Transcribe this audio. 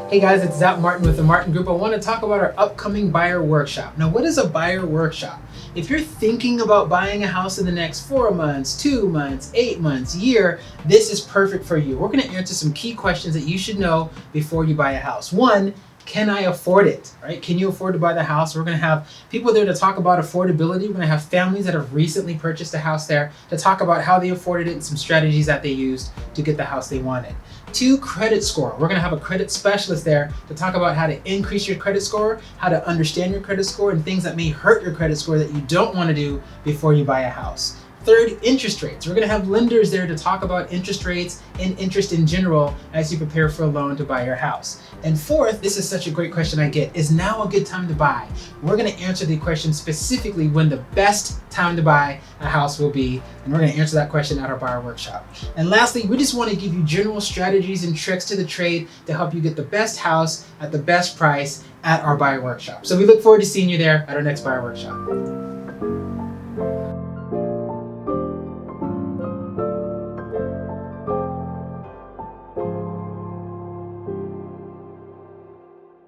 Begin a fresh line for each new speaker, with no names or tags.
Hey guys, it's Zap Martin with the Martin Group. I want to talk about our upcoming buyer workshop. Now, what is a buyer workshop? If you're thinking about buying a house in the next 4 months, 2 months, 8 months, year, this is perfect for you. We're going to answer some key questions that you should know before you buy a house. One, can I afford it? Right? Can you afford to buy the house? We're going to have people there to talk about affordability. We're going to have families that have recently purchased a house there to talk about how they afforded it and some strategies that they used to get the house they wanted. 2, credit score. We're going to have a credit specialist there to talk about how to increase your credit score, how to understand your credit score, and things that may hurt your credit score that you don't want to do before you buy a house. 3rd, interest rates. We're going to have lenders there to talk about interest rates and interest in general as you prepare for a loan to buy your house. And 4th, this is such a great question I get, is now a good time to buy? We're going to answer the question specifically when the best time to buy a house will be, and we're going to answer that question at our buyer workshop. And lastly, we just want to give you general strategies and tricks to the trade to help you get the best house at the best price at our buyer workshop. So we look forward to seeing you there at our next buyer workshop.